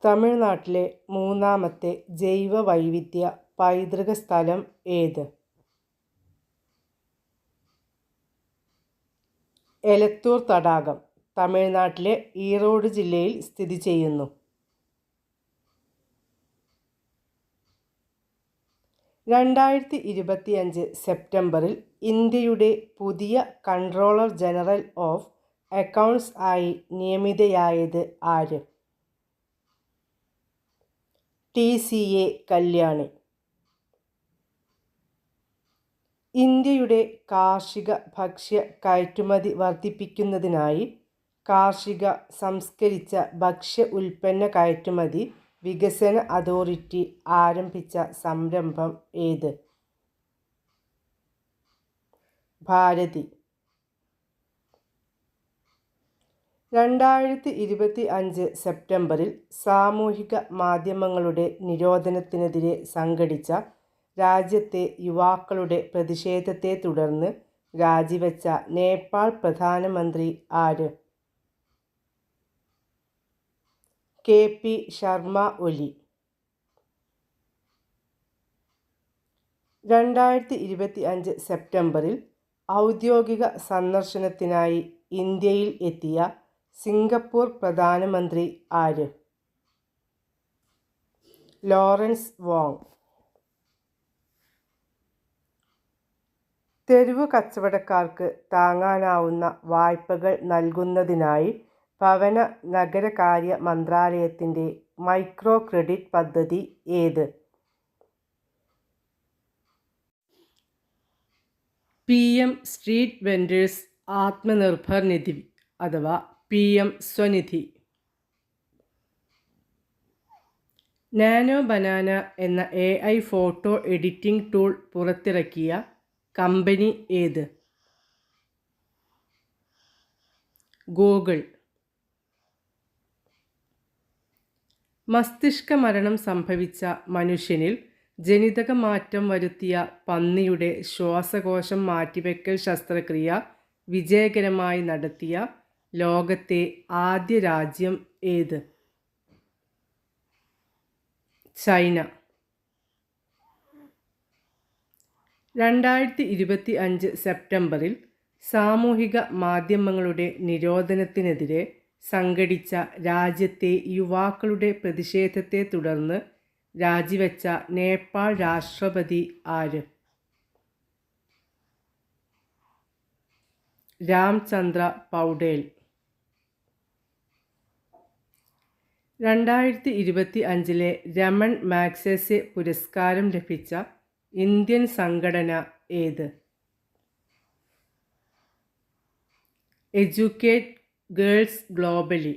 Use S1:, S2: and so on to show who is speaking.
S1: തമിഴ്നാട്ടിലെ മൂന്നാമത്തെ ജൈവവൈവിധ്യ പൈതൃക സ്ഥലം ഏത്? എലത്തൂർ തടാകം തമിഴ്നാട്ടിലെ ഈറോഡ് ജില്ലയിൽ സ്ഥിതി ചെയ്യുന്നു. 2025 സെപ്റ്റംബറിൽ ഇന്ത്യയുടെ പുതിയ കൺട്രോളർ ജനറൽ ഓഫ് അക്കൗണ്ട്സ് ആയി നിയമിതയായത് ആര്? TCA കല്യാണി. ഇന്ത്യയുടെ കാർഷിക ഭക്ഷ്യ കയറ്റുമതി വർദ്ധിപ്പിക്കുന്നതിനായി കാർഷിക സംസ്കരിച്ച ഭക്ഷ്യ ഉൽപ്പന്ന കയറ്റുമതി വികസന അതോറിറ്റി ആരംഭിച്ച സംരംഭം ഏത്? ഭാരതി. 2025 സെപ്റ്റംബറിൽ സാമൂഹിക മാധ്യമങ്ങളുടെ നിരോധനത്തിനെതിരെ സംഘടിച്ച രാജ്യത്തെ യുവാക്കളുടെ പ്രതിഷേധത്തെ തുടർന്ന് രാജിവെച്ച നേപ്പാൾ പ്രധാനമന്ത്രി ആര്? KP ശർമ്മ ഒലി. 2025 സെപ്റ്റംബറിൽ ഔദ്യോഗിക സന്ദർശനത്തിനായി ഇന്ത്യയിൽ എത്തിയ സിംഗപ്പൂർ പ്രധാനമന്ത്രി ആര്? Lawrence Wong. തെരുവു കച്ചവടക്കാർക്ക് താങ്ങാനാവുന്ന വായ്പകൾ നൽകുന്നതിനായി ഭവന നഗരകാര്യ മന്ത്രാലയത്തിൻ്റെ മൈക്രോ ക്രെഡിറ്റ് പദ്ധതി ഏത്? PM സ്ട്രീറ്റ് വെൻഡേഴ്സ് ആത്മനിർഭർ നിധി അഥവാ PM സ്വനിധി. നാനോ ബനാന എന്ന AI ഫോട്ടോ എഡിറ്റിംഗ് ടൂൾ പുറത്തിറക്കിയ കമ്പനി ഏത്? ഗൂഗിൾ. മസ്തിഷ്ക മരണം സംഭവിച്ച മനുഷ്യനിൽ ജനിതക മാറ്റം വരുത്തിയ പന്നിയുടെ ശ്വാസകോശം മാറ്റിവെക്കൽ ശസ്ത്രക്രിയ വിജയകരമായി നടത്തിയ ലോകത്തെ ആദ്യ രാജ്യം ഏത്? ചൈന. 2025 സെപ്റ്റംബറിൽ സാമൂഹിക മാധ്യമങ്ങളുടെ നിരോധനത്തിനെതിരെ സംഘടിച്ച രാജ്യത്തെ യുവാക്കളുടെ പ്രതിഷേധത്തെ തുടർന്ന് രാജിവെച്ച നേപ്പാൾ രാഷ്ട്രപതി ആര്? രാംചന്ദ്ര പൗഡേൽ. 2025 രമൺ മാഗ്സസെ പുരസ്കാരം ലഭിച്ച ഇന്ത്യൻ സംഘടന ഏത്? Educate girls globally.